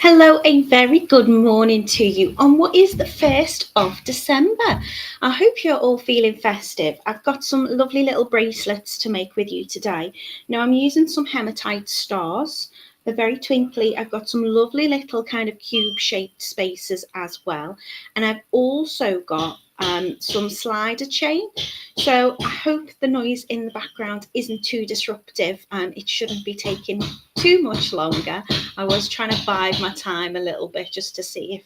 Hello, a very good morning to you on what is the 1st of December. I hope you're all feeling festive. I've got some lovely little bracelets to make with you today. Now, I'm using some Hematite stars. They're very twinkly. I've got some lovely little kind of cube shaped spaces as well. And I've also got some slider chain. So I hope the noise in the background isn't too disruptive and it shouldn't be taking too much longer. I was trying to bide my time a little bit just to see if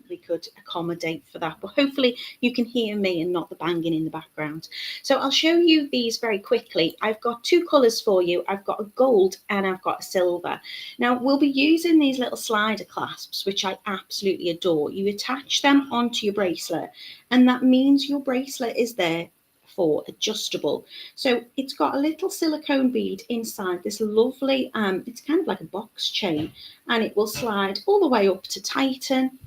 we could accommodate for that. But hopefully you can hear me and not the banging in the background. So I'll show you these very quickly. I've got two colours for you. I've got a gold and I've got a silver. Now we'll be using these little slider clasps, which I absolutely adore. You attach them onto your bracelet and that means your bracelet is there for adjustable. So it's got a little silicone bead inside this lovely, it's kind of like a box chain, and it will slide all the way up to tighten,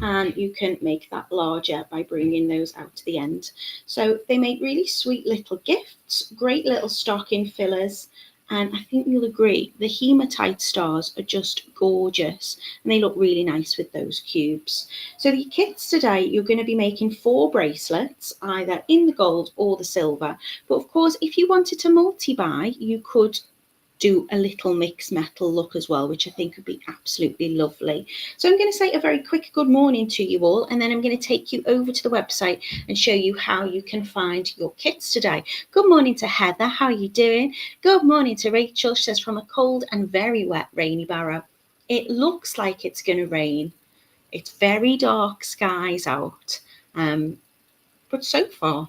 and you can make that larger by bringing those out to the end. So they make really sweet little gifts, great little stocking fillers, and I think you'll agree the hematite stars are just gorgeous and they look really nice with those cubes. So the kits today, you're going to be making 4 bracelets, either in the gold or the silver. But of course, if you wanted to multi-buy, you could do a little mixed metal look as well, which I think would be absolutely lovely. So I'm going to say a very quick good morning to you all, and then I'm going to take you over to the website and show you how you can find your kits today. Good morning to Heather, how are you doing? Good morning to Rachel, she says from a cold and very wet rainy Barrow. It looks like it's going to rain. It's very dark skies out, but so far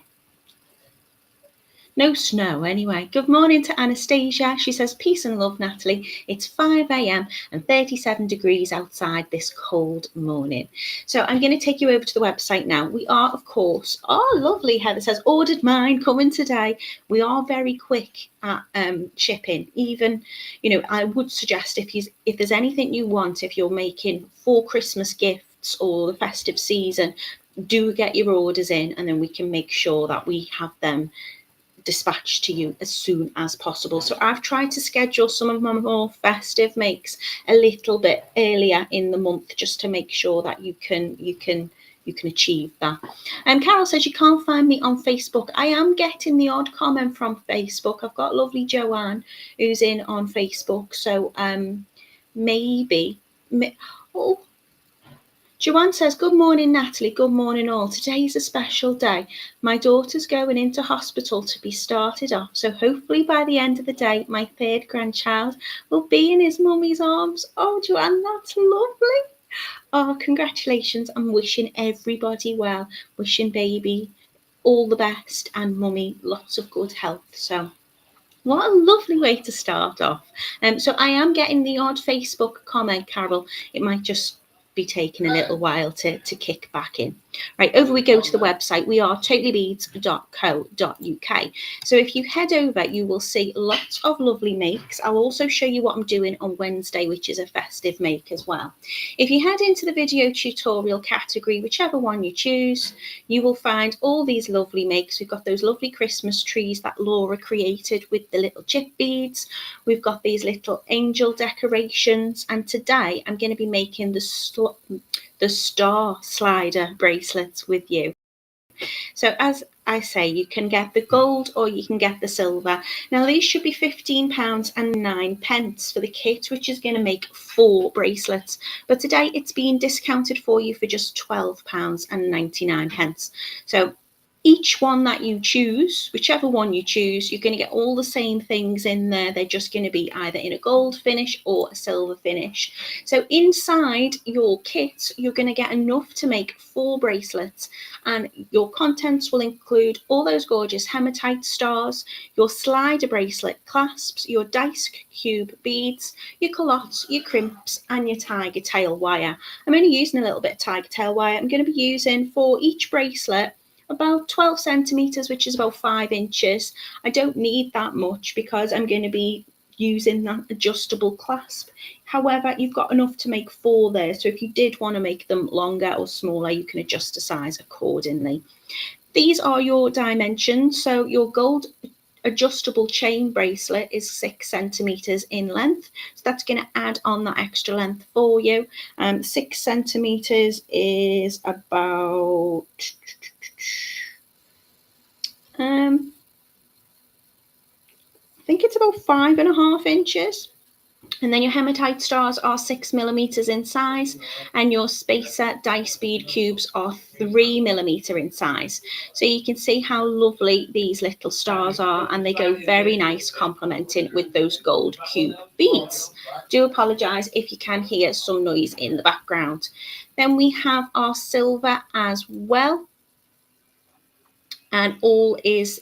no snow anyway. Good morning to Anastasia. She says, peace and love, Natalie. It's 5 a.m. and 37 degrees outside this cold morning. So I'm going to take you over to the website now. We are, of course, lovely. Heather says, ordered mine, coming today. We are very quick at shipping. Even, I would suggest if there's anything you want, if you're making for Christmas gifts or the festive season, do get your orders in and then we can make sure that we have them dispatched to you as soon as possible. So I've tried to schedule some of my more festive makes a little bit earlier in the month just to make sure that you can achieve that. Carol says you can't find me on Facebook. I am getting the odd comment from Facebook. I've got lovely Joanne who's in on Facebook, so Joanne says, good morning, Natalie. Good morning, all. Today's a special day. My daughter's going into hospital to be started off. So hopefully by the end of the day, my 3rd grandchild will be in his mummy's arms. Oh, Joanne, that's lovely. Oh, congratulations. I'm wishing everybody well. Wishing baby all the best and mummy lots of good health. So what a lovely way to start off. So I am getting the odd Facebook comment, Carol. It might just be taking a little while to kick back in. Right, over we go to the website. We are totallybeads.co.uk. So if you head over, you will see lots of lovely makes. I'll also show you what I'm doing on Wednesday, which is a festive make as well. If you head into the video tutorial category, whichever one you choose, you will find all these lovely makes. We've got those lovely Christmas trees that Laura created with the little chip beads. We've got these little angel decorations. And today I'm going to be making the star slider bracelets with you. So as I say, you can get the gold or you can get the silver. Now these should be £15.09 for the kit, which is going to make 4 bracelets. But today it's being discounted for you for just £12.99. So each one that you choose, whichever one you choose, you're going to get all the same things in there. They're just going to be either in a gold finish or a silver finish. So inside your kit, you're going to get enough to make 4 bracelets, and your contents will include all those gorgeous hematite stars, your slider bracelet clasps, your dice cube beads, your callottes, your crimps, and your Tigertail wire. I'm only using a little bit of Tigertail wire. I'm going to be using for each bracelet about 12 centimeters, which is about 5 inches. I don't need that much because I'm going to be using that adjustable clasp. However, you've got enough to make 4 there. So if you did want to make them longer or smaller, you can adjust the size accordingly. These are your dimensions. So your gold adjustable chain bracelet is 6 centimeters in length, so that's going to add on that extra length for you. 6 centimeters is about I think it's about 5.5 inches. And then your hematite stars are 6 millimeters in size, and your spacer dice bead cubes are 3 millimeter in size. So you can see how lovely these little stars are, and they go very nice complementing with those gold cube beads. Do apologize if you can hear some noise in the background. Then we have our silver as well, and all is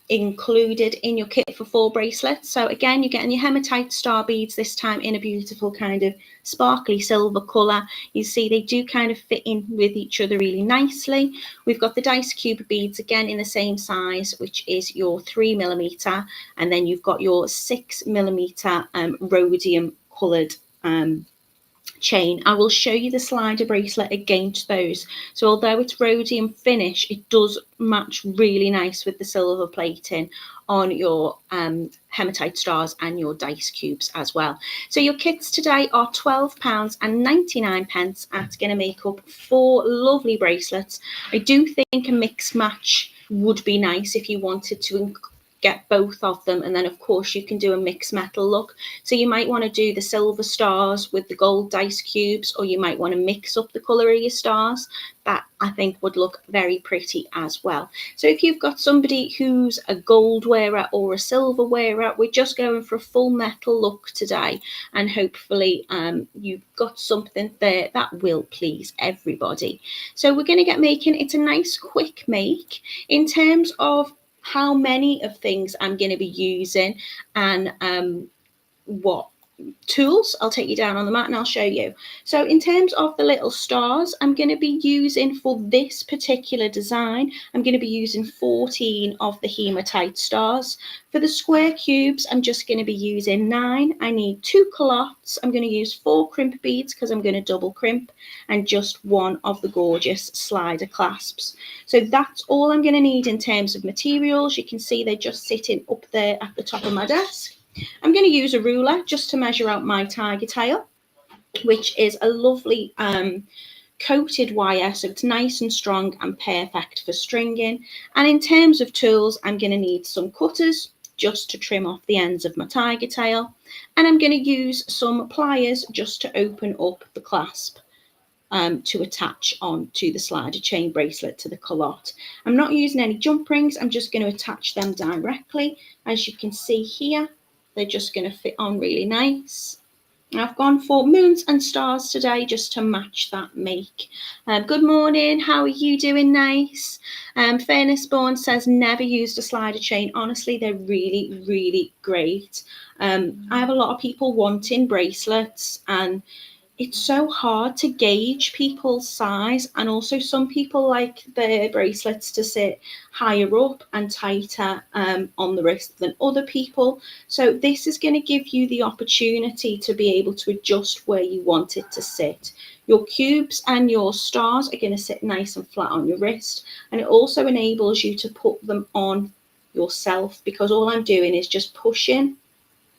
included in your kit for 4 bracelets. So again, you're getting your hematite star beads, this time in a beautiful kind of sparkly silver colour. You see they do kind of fit in with each other really nicely. We've got the dice cube beads again in the same size, which is your 3 millimeter, and then you've got your 6 millimeter rhodium coloured chain. I will show you the slider bracelet against those. So although it's rhodium finish, it does match really nice with the silver plating on your hematite stars and your dice cubes as well. So your kits today are £12.99 and it's going to make up 4 lovely bracelets. I do think a mix match would be nice if you wanted to get both of them, and then of course you can do a mixed metal look. So you might want to do the silver stars with the gold dice cubes, or you might want to mix up the colour of your stars. That I think would look very pretty as well. So if you've got somebody who's a gold wearer or a silver wearer, we're just going for a full metal look today, and hopefully you've got something there that will please everybody. So we're going to get making. It's a nice quick make. In terms of how many of things I'm going to be using and what tools, I'll take you down on the mat and I'll show you. So in terms of the little stars, I'm going to be using for this particular design, I'm going to be using 14 of the hematite stars. For the square cubes, I'm just going to be using 9. I need 2 Callottes. I'm going to use 4 crimp beads because I'm going to double crimp, and just 1 of the gorgeous slider clasps. So that's all I'm going to need in terms of materials. You can see they're just sitting up there at the top of my desk. I'm going to use a ruler just to measure out my Tigertail, which is a lovely coated wire, so it's nice and strong and perfect for stringing. And in terms of tools, I'm going to need some cutters just to trim off the ends of my Tigertail, and I'm going to use some pliers just to open up the clasp to attach on to the slider chain bracelet to the calotte. I'm not using any jump rings, I'm just going to attach them directly. As you can see here, they're just going to fit on really nice. I've gone for moons and stars today just to match that make. Good morning, how are you doing? Nice. Fairness Born says never used a slider chain. Honestly, they're really, really great. I have a lot of people wanting bracelets, and it's so hard to gauge people's size, and also some people like their bracelets to sit higher up and tighter on the wrist than other people. So this is going to give you the opportunity to be able to adjust where you want it to sit. Your cubes and your stars are going to sit nice and flat on your wrist, and it also enables you to put them on yourself, because all I'm doing is just pushing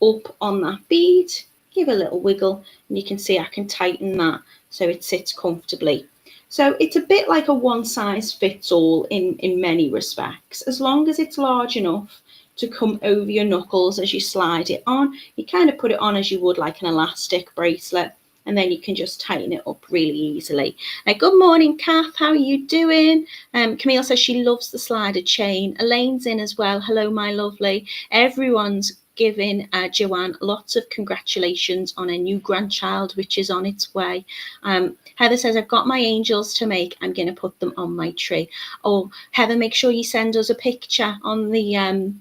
up on that bead, give a little wiggle, and you can see I can tighten that so it sits comfortably. So it's a bit like a one size fits all in many respects. As long as it's large enough to come over your knuckles as you slide it on, you kind of put it on as you would like an elastic bracelet, and then you can just tighten it up really easily. Good morning, Kath. How are you doing? Camille says she loves the slider chain. Elaine's in as well. Hello, my lovely. Everyone's giving Joanne lots of congratulations on a new grandchild, which is on its way. Heather says, I've got my angels to make. I'm going to put them on my tree. Oh, Heather, make sure you send us a picture on the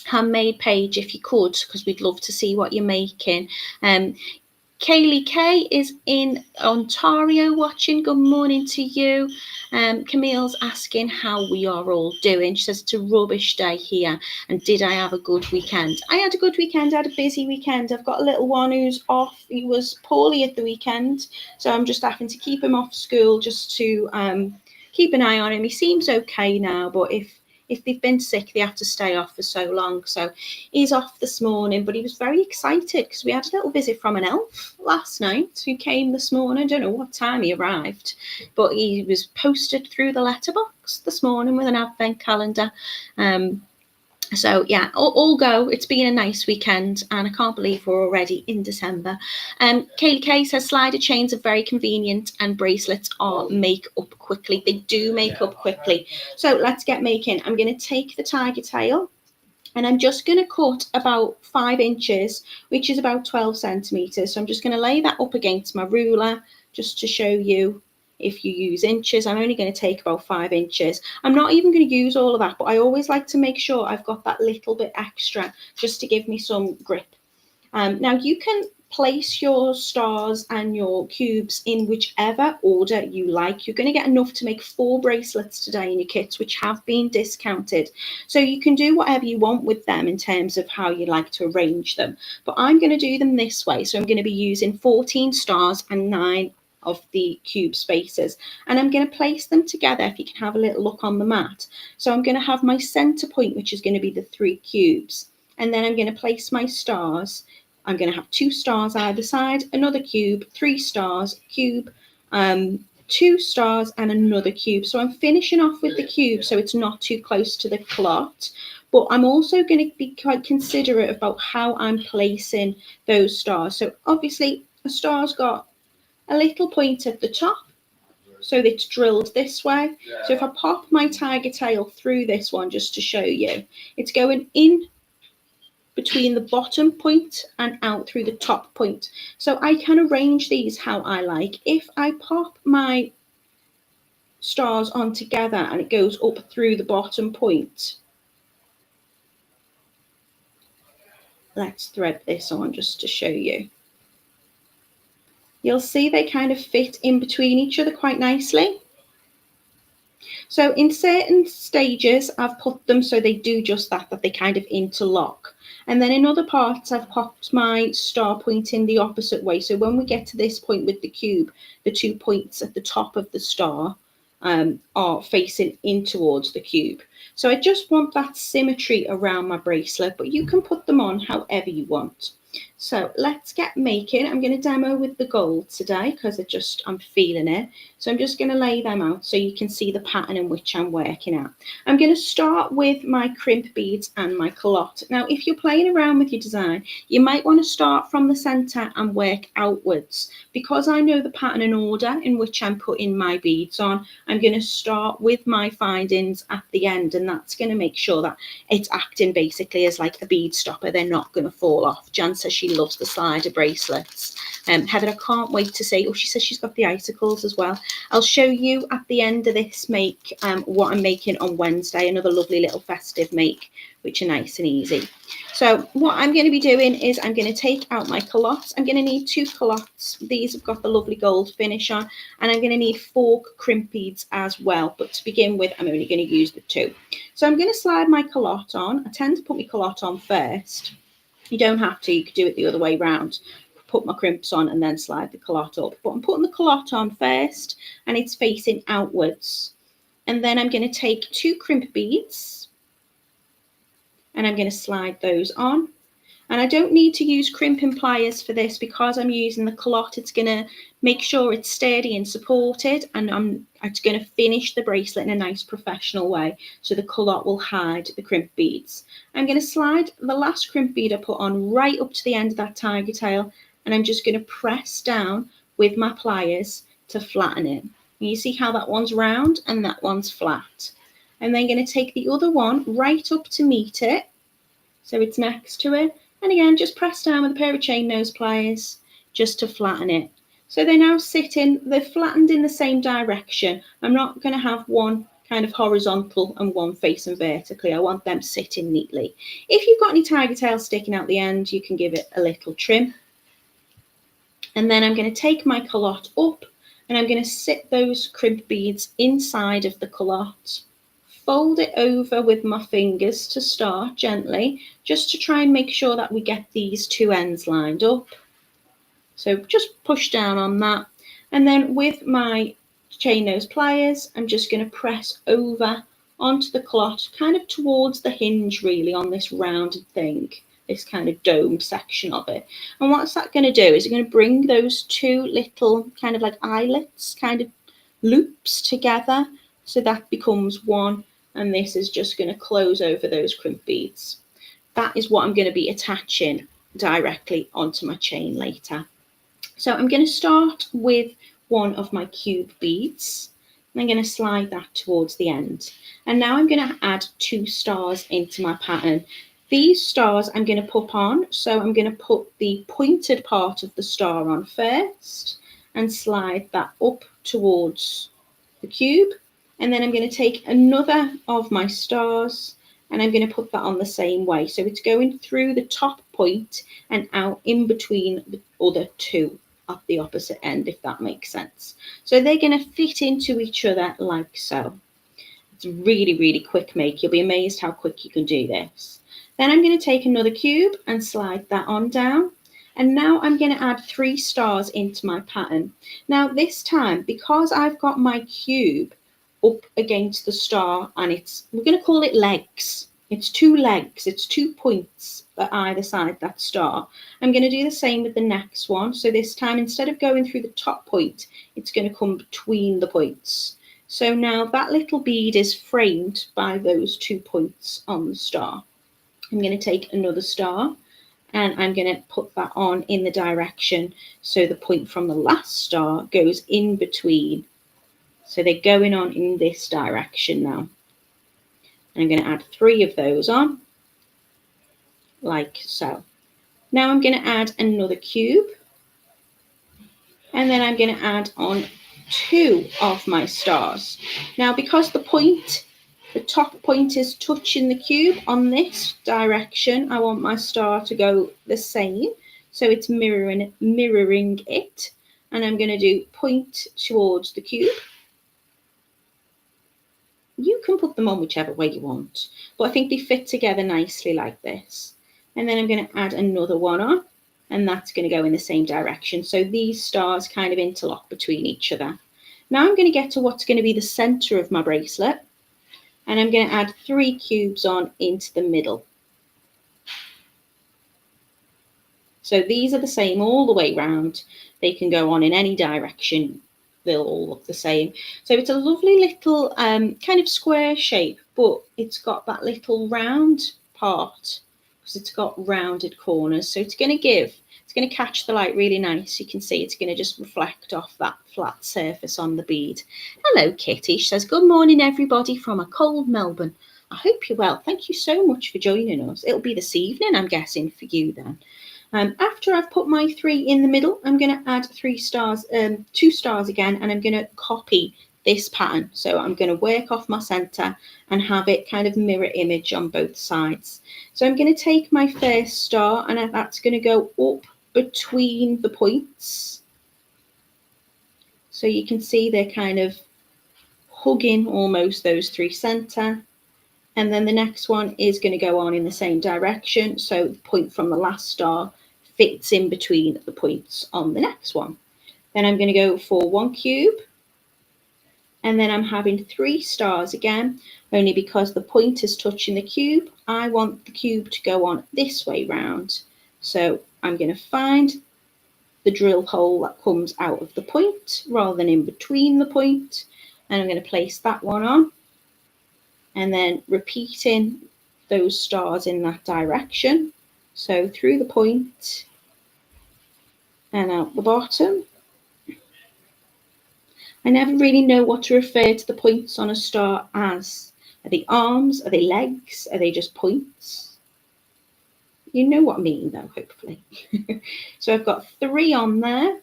handmade page if you could, because we'd love to see what you're making. Kaylee K is in Ontario watching. Good morning to you. Camille's asking how we are all doing. She says it's a rubbish day here. And did I have a good weekend? I had a good weekend. I had a busy weekend. I've got a little one who's off. He was poorly at the weekend, so I'm just having to keep him off school just to keep an eye on him. He seems okay now, but if if they've been sick, they have to stay off for so long. So he's off this morning, but he was very excited because we had a little visit from an elf last night who came this morning. I don't know what time he arrived, but he was posted through the letterbox this morning with an advent calendar. So yeah, all go. It's been a nice weekend, and I can't believe we're already in December. Kaylee K says slider chains are very convenient, and bracelets are make up quickly. They do make up quickly. So let's get making. I'm going to take the Tigertail, and I'm just going to cut about 5 inches, which is about 12 centimeters. So I'm just going to lay that up against my ruler just to show you. If you use inches, I'm only going to take about 5 inches. I'm not even going to use all of that, but I always like to make sure I've got that little bit extra just to give me some grip. Now you can place your stars and your cubes in whichever order you like. You're going to get enough to make 4 bracelets today in your kits, which have been discounted. So you can do whatever you want with them in terms of how you like to arrange them. But I'm going to do them this way. So I'm going to be using 14 stars and 9 of the cube spaces, and I'm going to place them together. If you can have a little look on the mat. So I'm going to have my center point, which is going to be the 3 cubes, and then I'm going to place my stars. I'm going to have 2 stars either side, another cube, 3 stars, cube, 2 stars, and another cube. So I'm finishing off with the cube so it's not too close to the clot, but I'm also going to be quite considerate about how I'm placing those stars. So obviously a star's got a little point at the top, so it's drilled this way. So if I pop my Tigertail through this one just to show you, it's going in between the bottom point and out through the top point. So I can arrange these how I like. If I pop my stars on together and it goes up through the bottom point, let's thread this on just to show you. You'll see they kind of fit in between each other quite nicely. So in certain stages, I've put them so they do just that they kind of interlock. And then in other parts, I've popped my star point in the opposite way. So when we get to this point with the cube, the 2 points at the top of the star are facing in towards the cube. So I just want that symmetry around my bracelet, but you can put them on however you want. So let's get making. I'm going to demo with the gold today because I'm feeling it. So I'm just going to lay them out so you can see the pattern in which I'm working at. I'm going to start with my crimp beads and my callotte. Now, if you're playing around with your design, you might want to start from the center and work outwards. Because I know the pattern and order in which I'm putting my beads on, I'm going to start with my findings at the end, and that's going to make sure that it's acting basically as like a bead stopper. They're not going to fall off. Jan says she loves the slider bracelets. Heather, I can't wait to see. Oh, she says she's got the icicles as well. I'll show you at the end of this make what I'm making on Wednesday. Another lovely little festive make, which are nice and easy. So what I'm going to be doing is I'm going to take out my callottes. I'm going to need 2 callottes. These have got the lovely gold finish on, and I'm going to need 4 crimp beads as well. But to begin with, I'm only going to use the 2. So I'm going to slide my callotte on. I tend to put my callotte on first. You don't have to. You could do it the other way round. Put my crimps on and then slide the callotte up. But I'm putting the callotte on first, and it's facing outwards. And then I'm going to take 2 crimp beads, and I'm going to slide those on. And I don't need to use crimping pliers for this because I'm using the callotte. It's going to make sure it's sturdy and supported, and it's going to finish the bracelet in a nice professional way. So the callotte will hide the crimp beads. I'm going to slide the last crimp bead I put on right up to the end of that Tigertail, and I'm just going to press down with my pliers to flatten it. And you see how that one's round and that one's flat. I'm then going to take the other one right up to meet it, so it's next to it. And again, just press down with a pair of chain nose pliers just to flatten it. So they're now sitting, they're flattened in the same direction. I'm not going to have one kind of horizontal and one facing vertically. I want them sitting neatly. If you've got any Tigertail sticking out the end, you can give it a little trim. And then I'm going to take my callotte up, and I'm going to sit those crimp beads inside of the callotte. Fold it over with my fingers to start gently, just to try and make sure that we get these 2 ends lined up. So just push down on that. And then with my chain nose pliers, I'm just going to press over onto the clot, kind of towards the hinge really on this rounded thing, this kind of dome section of it. And what's that going to do is it's going to bring those two little kind of like eyelets, kind of loops together, so that becomes one, and this is just going to close over those crimp beads. That is what I'm going to be attaching directly onto my chain later. So I'm going to start with one of my cube beads. I'm going to slide that towards the end. And now I'm going to add 2 stars into my pattern. These stars I'm going to put on, so I'm going to put the pointed part of the star on first and slide that up towards the cube. And then I'm going to take another of my stars and I'm going to put that on the same way. So it's going through the top point and out in between the other 2 at the opposite end, if that makes sense. So they're going to fit into each other like so. It's really, really quick make. You'll be amazed how quick you can do this. Then I'm going to take another cube and slide that on down. And now I'm going to add 3 stars into my pattern. Now this time, because I've got my cube up against the star and we're going to call it legs. It's 2 legs, it's 2 points at either side that star. I'm going to do the same with the next one. So this time, instead of going through the top point, it's going to come between the points. So now that little bead is framed by those 2 points on the star. I'm going to take another star and I'm going to put that on in the direction so the point from the last star goes in between. So they're going on in this direction now. I'm going to add 3 of those on, like so. Now I'm going to add another cube, and then I'm going to add on 2 of my stars. Now, because the top point is touching the cube on this direction, I want my star to go the same, so it's mirroring it. And I'm going to do point towards the cube. You can put them on whichever way you want, but I think they fit together nicely like this. And then I'm going to add another one on, and that's going to go in the same direction. So these stars kind of interlock between each other. Now I'm going to get to what's going to be the center of my bracelet, and I'm going to add 3 cubes on into the middle. So these are the same all the way round. They can go on in any direction. They'll all look the same. So it's a lovely little kind of square shape, but it's got that little round part because it's got rounded corners. So it's going to catch the light really nice. You can see it's going to just reflect off that flat surface on the bead. Hello, Kitty. She says, good morning, everybody from a cold Melbourne. I hope you're well. Thank you so much for joining us. It'll be this evening, I'm guessing, for you then. After I've put my 3 in the middle, I'm going to add 2 stars again, and I'm going to copy this pattern. So I'm going to work off my center and have it kind of mirror image on both sides. So I'm going to take my first star and that's going to go up between the points. So you can see they're kind of hugging almost those 3 center. And then the next one is going to go on in the same direction. So the point from the last star fits in between the points on the next one. Then I'm going to go for 1 cube. And then I'm having 3 stars again, only because the point is touching the cube. I want the cube to go on this way round. So I'm going to find the drill hole that comes out of the point rather than in between the point. And I'm going to place that one on. And then repeating those stars in that direction. So through the point and out the bottom. I never really know what to refer to the points on a star as. Are they arms? Are they legs? Are they just points? You know what I mean though, hopefully. So I've got 3 on there.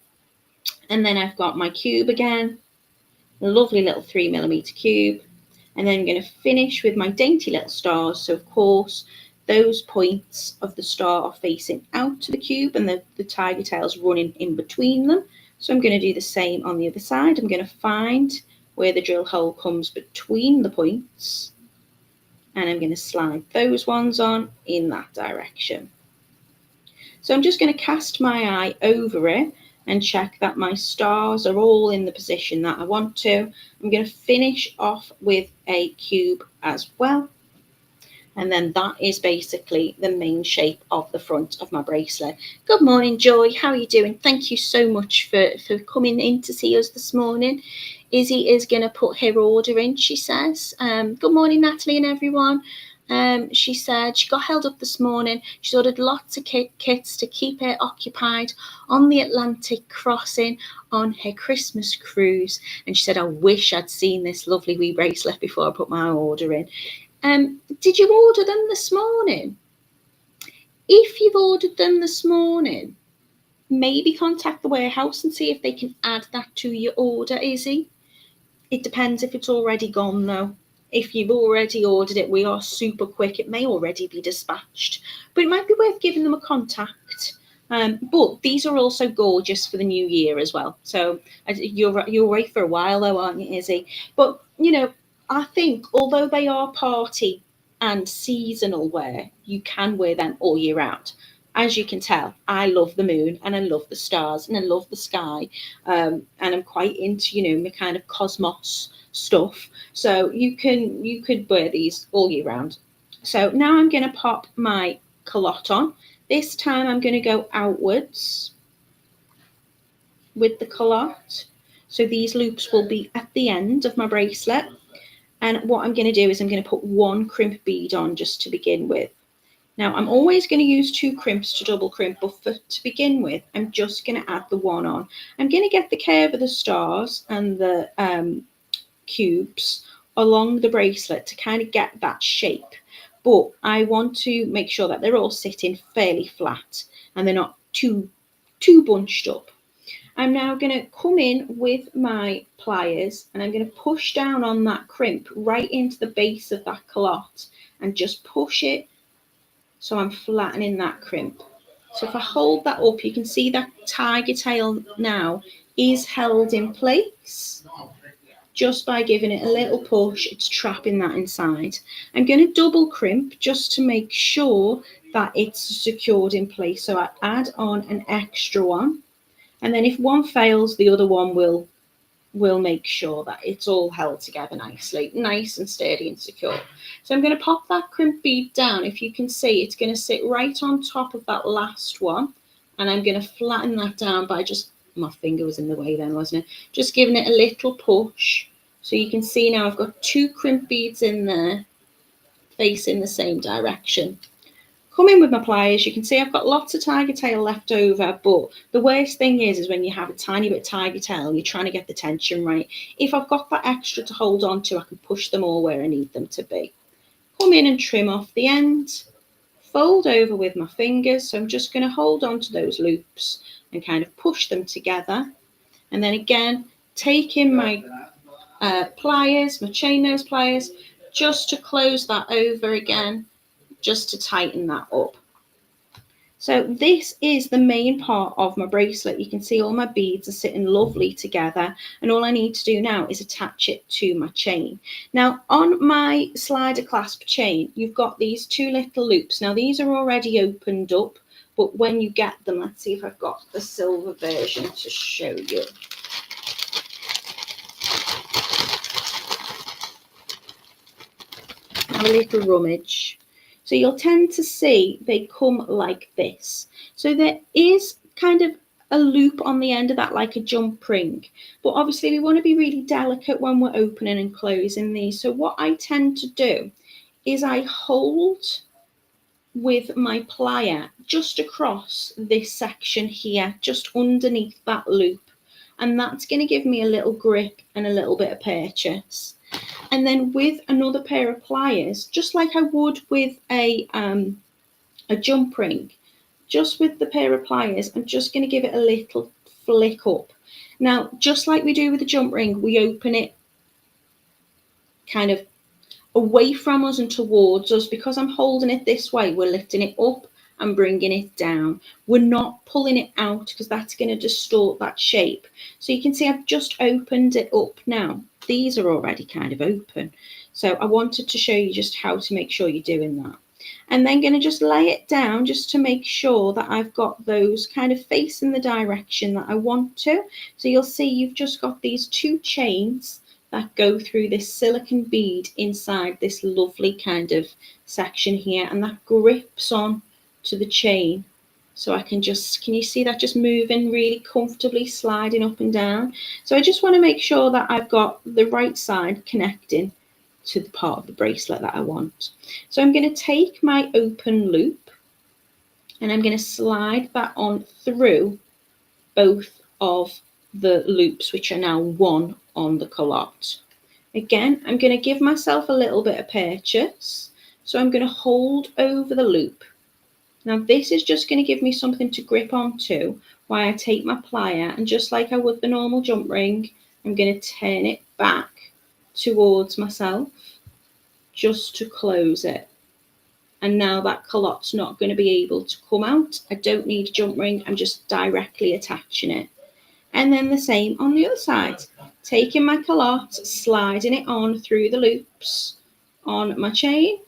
And then I've got my cube again. A lovely little 3mm cube. And then I'm going to finish with my dainty little stars. So of course, those points of the star are facing out to the cube and the tiger tail's running in between them. So I'm going to do the same on the other side. I'm going to find where the drill hole comes between the points. And I'm going to slide those ones on in that direction. So I'm just going to cast my eye over it and check that my stars are all in the position that I want to. I'm going to finish off with a cube as well. And then that is basically the main shape of the front of my bracelet. Good morning, Joy. How are you doing? Thank you so much for coming in to see us this morning. Izzy is going to put her order in, she says. Good morning, Natalie and everyone. She said she got held up this morning. She's ordered lots of kits to keep her occupied on the Atlantic crossing on her Christmas cruise. And she said, I wish I'd seen this lovely wee bracelet before I put my order in. Did you order them this morning? If you've ordered them this morning, maybe contact the warehouse and see if they can add that to your order, Izzy. It depends if it's already gone though. If you've already ordered it, we are super quick. It may already be dispatched, but it might be worth giving them a contact. But these are also gorgeous for the new year as well. So you're away for a while though, aren't you, Izzy? But I think although they are party and seasonal wear, you can wear them all year round. As you can tell, I love the moon and I love the stars and I love the sky, and I'm quite into my kind of cosmos stuff. So you could wear these all year round. So now I'm going to pop my calotte on. This time I'm going to go outwards with the calotte. So these loops will be at the end of my bracelet. And what I'm going to do is I'm going to put one crimp bead on just to begin with. Now I'm always going to use 2 crimps to double crimp, but to begin with, I'm just going to add the one on. I'm going to get the curve of the stars and the cubes along the bracelet to kind of get that shape. But I want to make sure that they're all sitting fairly flat and they're not too bunched up. I'm now going to come in with my pliers and I'm going to push down on that crimp right into the base of that calotte and just push it so I'm flattening that crimp. So if I hold that up, you can see that tiger tail now is held in place. Just by giving it a little push, it's trapping that inside. I'm going to double crimp just to make sure that it's secured in place. So I add on an extra one. And then if one fails, the other one will make sure that it's all held together nicely, nice and sturdy and secure. So I'm going to pop that crimp bead down. If you can see, it's going to sit right on top of that last one. And I'm going to flatten that down by my finger was in the way then, wasn't it? Just giving it a little push. So you can see now I've got 2 crimp beads in there facing the same direction. Come in with my pliers. You can see I've got lots of tiger tail left over, but the worst thing is when you have a tiny bit of tiger tail and you're trying to get the tension right. If I've got that extra to hold on to, I can push them all where I need them to be. Come in and trim off the end. Fold over with my fingers. So I'm just going to hold on to those loops and kind of push them together. And then again, take in my pliers, my chain nose pliers, just to close that over again, just to tighten that up. So this is the main part of my bracelet. You can see all my beads are sitting lovely together, and all I need to do now is attach it to my chain. Now on my slider clasp chain, you've got these 2 little loops. Now these are already opened up, but when you get them, let's see if I've got the silver version to show you. Have a little rummage. So you'll tend to see they come like this. So there is kind of a loop on the end of that, like a jump ring. But obviously we want to be really delicate when we're opening and closing these. So what I tend to do is I hold with my plier just across this section here, just underneath that loop. And that's going to give me a little grip and a little bit of purchase. And then with another pair of pliers, just like I would with a jump ring, just with the pair of pliers, I'm just going to give it a little flick up. Now, just like we do with the jump ring, we open it kind of away from us and towards us. Because I'm holding it this way, we're lifting it up and bringing it down. We're not pulling it out because that's going to distort that shape. So you can see I've just opened it up now. These are already kind of open. So I wanted to show you just how to make sure you're doing that. And then going to just lay it down just to make sure that I've got those kind of facing the direction that I want to. So you'll see you've just got these 2 chains that go through this silicone bead inside this lovely kind of section here, and that grips on to the chain. So I can you see that just moving really comfortably, sliding up and down? So I just want to make sure that I've got the right side connecting to the part of the bracelet that I want. So I'm going to take my open loop and I'm going to slide that on through both of the loops, which are now 1 on the callotte. Again, I'm going to give myself a little bit of purchase. So I'm going to hold over the loop. Now this is just going to give me something to grip onto while I take my plier, and just like I would the normal jump ring, I'm going to turn it back towards myself just to close it. And now that callotte's not going to be able to come out. I don't need a jump ring, I'm just directly attaching it. And then the same on the other side. Taking my callotte, sliding it on through the loops on my chain.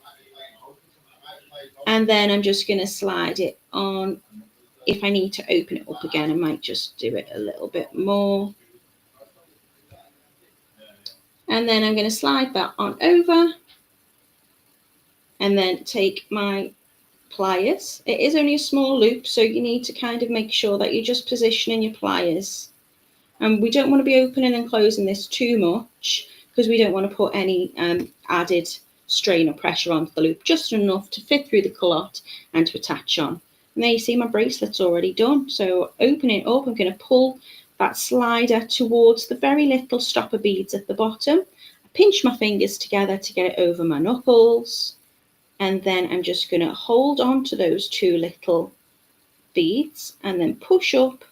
And then I'm just going to slide it on. If I need to open it up again, I might just do it a little bit more. And then I'm going to slide that on over. And then take my pliers. It is only a small loop, so you need to kind of make sure that you're just positioning your pliers. And we don't want to be opening and closing this too much, because we don't want to put any added strain or pressure onto the loop, just enough to fit through the callotte and to attach on. And there you see my bracelet's already done. So opening it up, I'm going to pull that slider towards the very little stopper beads at the bottom. I pinch my fingers together to get it over my knuckles. And then I'm just going to hold on to those 2 little beads and then push up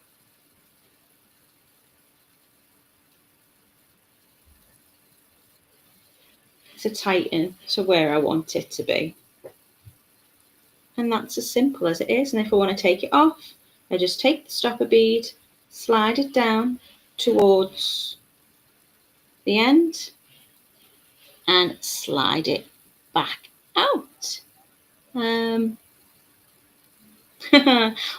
to tighten to where I want it to be. And that's as simple as it is. And if I want to take it off, I just take the stopper bead, slide it down towards the end and slide it back out.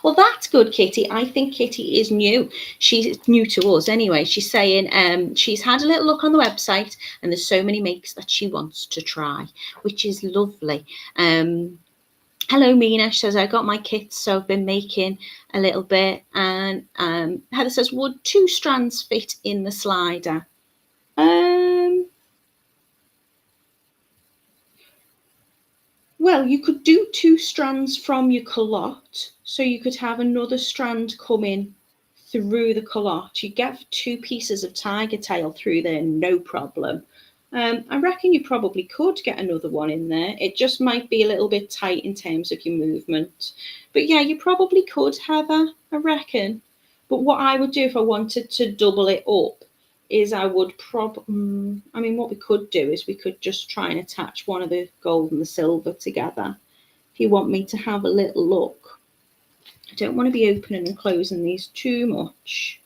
Well, that's good, Kitty. I think Kitty is new. She's new to us anyway. She's saying she's had a little look on the website and there's so many makes that she wants to try, which is lovely. Hello, Mina. She says, I got my kits, so I've been making a little bit. And Heather says, would 2 strands fit in the slider? Well, you could do 2 strands from your callotte, so you could have another strand come in through the callotte. You get 2 pieces of Tigertail through there, no problem. I reckon you probably could get another one in there. It just might be a little bit tight in terms of your movement. But yeah, you probably could, Heather, I reckon. But what I would do if I wanted to double it up is I would what we could do is we could just try and attach one of the gold and the silver together. If you want me to have a little look. I don't want to be opening and closing these too much.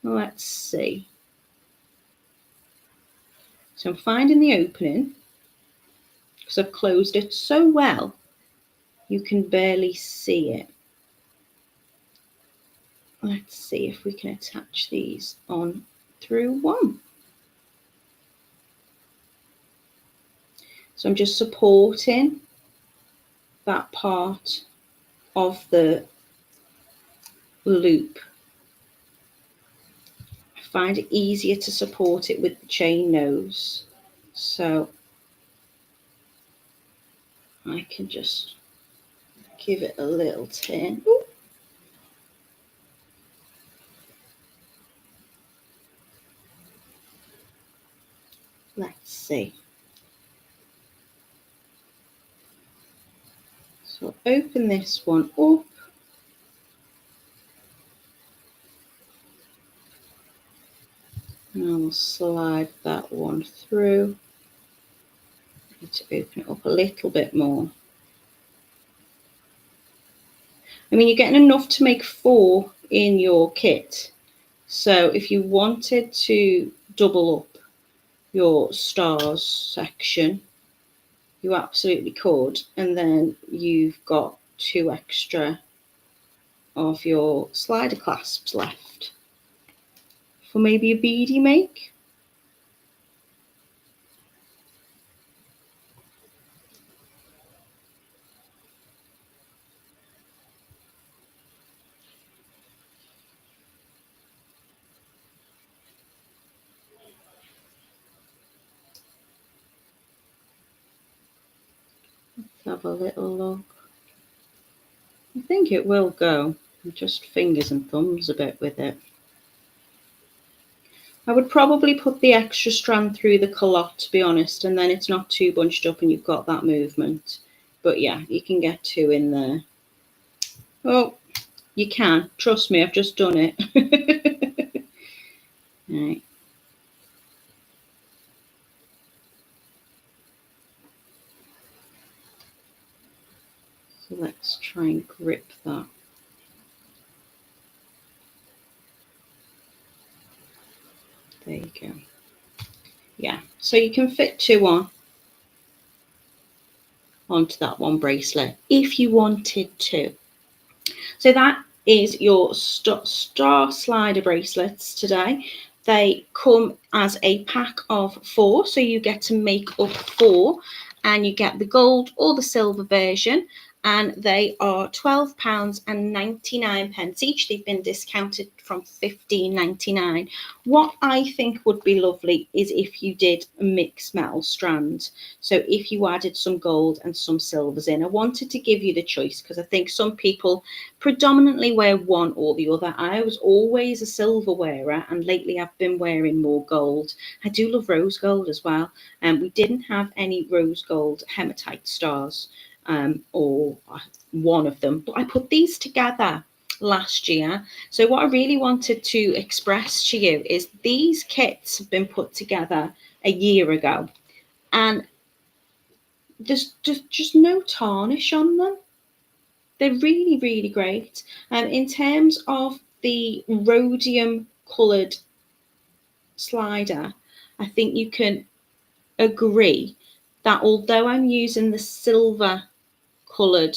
Let's see. So I'm finding the opening because I've closed it so well you can barely see it. Let's see if we can attach these on through one. So I'm just supporting that part of the loop. I find it easier to support it with the chain nose. So I can just give it a little turn. Ooh. Let's see. So open this one up. And I will slide that one through. I need to open it up a little bit more. I mean, you're getting enough to make 4 in your kit. So if you wanted to double up your stars section, you absolutely could. And then you've got 2 extra of your slider clasps left for maybe a beady make. Let's have a little look. I think it will go. Just fingers and thumbs a bit with it. I would probably put the extra strand through the callotte, to be honest, and then it's not too bunched up and you've got that movement. But yeah, you can get 2 in there. Oh, you can. Trust me, I've just done it. Right. So let's try and grip that. There you go. Yeah, so you can fit 2 onto that one bracelet if you wanted to. So that is your star slider bracelets today. They come as a pack of 4, so you get to make up 4, and you get the gold or the silver version, and they are £12.99 each. They've been discounted from £15.99. What I think would be lovely is if you did a mixed metal strand. So if you added some gold and some silvers in. I wanted to give you the choice because I think some people predominantly wear one or the other. I was always a silver wearer, and lately I've been wearing more gold. I do love rose gold as well, and we didn't have any rose gold hematite stars, or one of them, but I put these together last year. So what I really wanted to express to you is these kits have been put together a year ago, and there's just no tarnish on them. They're really, really great. And in terms of the rhodium coloured slider, I think you can agree that although I'm using the silver coloured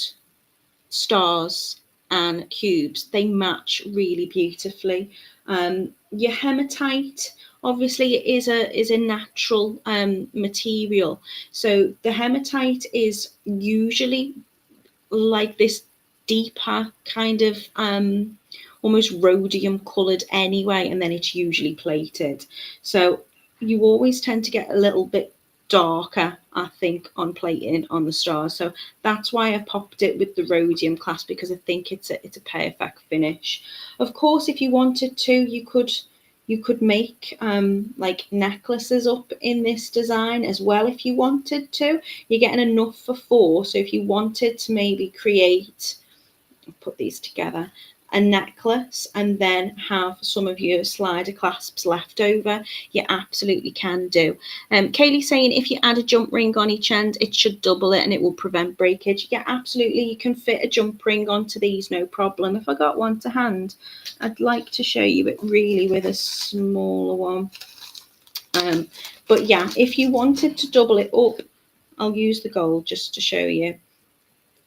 stars and cubes, they match really beautifully. Your hematite, obviously, it is a natural material. So the hematite is usually like this deeper kind of almost rhodium coloured anyway, and then it's usually plated. So you always tend to get a little bit darker, I think, on plating on the stars. So that's why I popped it with the rhodium class, because I think it's a perfect finish. Of course, if you wanted to, you could make like necklaces up in this design as well if you wanted to. You're getting enough for 4, so if you wanted to maybe create, put these together, a necklace and then have some of your slider clasps left over, you absolutely can do. Kaylee's saying if you add a jump ring on each end, it should double it and it will prevent breakage. Yeah, absolutely, you can fit a jump ring onto these, no problem. If I got one to hand, I'd like to show you it really with a smaller one. But yeah, if you wanted to double it up, I'll use the gold just to show you.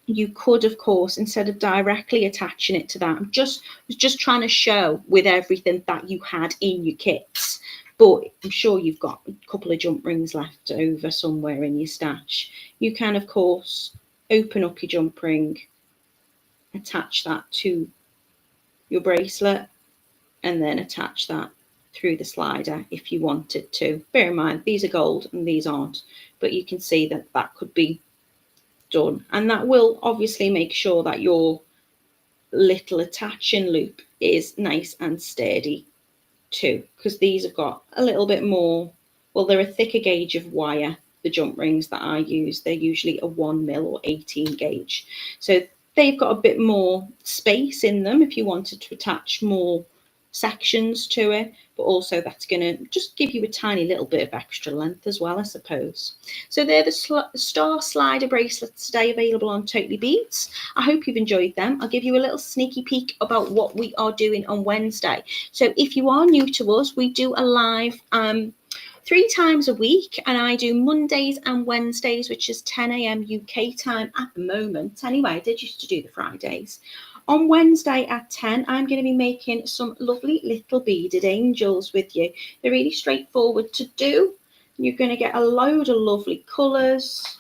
You could, of course, instead of directly attaching it to that, I was just trying to show with everything that you had in your kits. But I'm sure you've got a couple of jump rings left over somewhere in your stash. You can, of course, open up your jump ring, attach that to your bracelet, and then attach that through the slider if you wanted to. Bear in mind, these are gold and these aren't, but you can see that that could be done, and that will obviously make sure that your little attaching loop is nice and sturdy too, because these have got a little bit more, well, they're a thicker gauge of wire. The jump rings that I use, they're usually a 1mm or 18 gauge, so they've got a bit more space in them if you wanted to attach more sections to it, but also that's going to just give you a tiny little bit of extra length as well, I suppose. So they're the star slider bracelets today, available on Totally Beads. I hope you've enjoyed them. I'll give you a little sneaky peek about what we are doing on Wednesday. So if you are new to us, we do a live 3 times a week, and I do Mondays and Wednesdays, which is 10 a.m. UK time at the moment. Anyway, I did used to do the Fridays. On Wednesday at 10, I'm going to be making some lovely little beaded angels with you. They're really straightforward to do. You're going to get a load of lovely colours.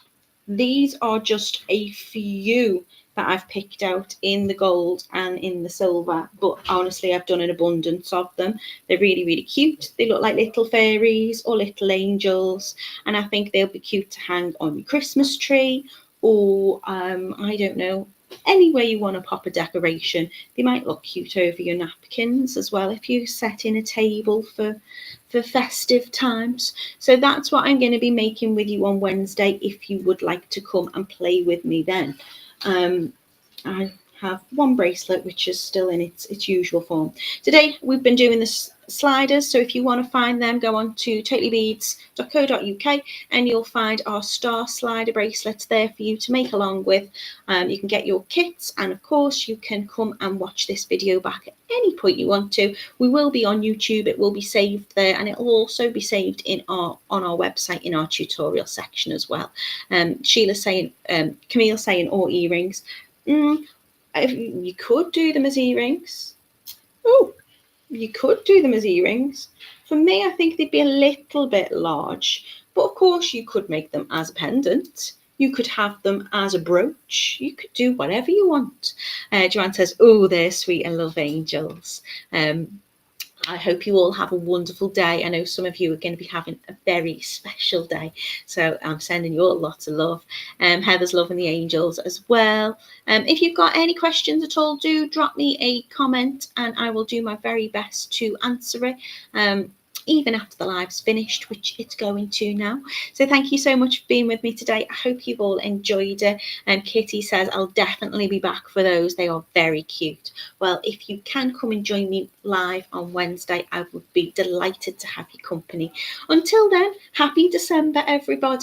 These are just a few that I've picked out in the gold and in the silver, but honestly I've done an abundance of them. They're really, really cute. They look like little fairies or little angels, and I think they'll be cute to hang on your Christmas tree, or I don't know, anywhere you want to pop a decoration. They might look cute over your napkins as well if you set in a table for festive times. So that's what I'm going to be making with you on Wednesday if you would like to come and play with me then. I have one bracelet which is still in its usual form. Today we've been doing the sliders, so if you want to find them, go on to totallybeads.co.uk and you'll find our star slider bracelets there for you to make along with. You can get your kits, and of course you can come and watch this video back at any point you want to. We will be on YouTube, it will be saved there, and it will also be saved on our website in our tutorial section as well. Sheila's saying, Camille's saying, or earrings. You could do them as earrings. Oh, you could do them as earrings. For me, I think they'd be a little bit large, but of course you could make them as a pendant. You could have them as a brooch. You could do whatever you want. Joanne says, oh, they're sweet and love angels. I hope you all have a wonderful day. I know some of you are going to be having a very special day, so I'm sending you all lots of love. Heather's loving the angels as well. If you've got any questions at all, do drop me a comment and I will do my very best to answer it. Even after the live's finished, which it's going to now. So thank you so much for being with me today. I hope you've all enjoyed it. And Kitty says, I'll definitely be back for those. They are very cute. Well, if you can come and join me live on Wednesday, I would be delighted to have your company. Until then, happy December, everybody.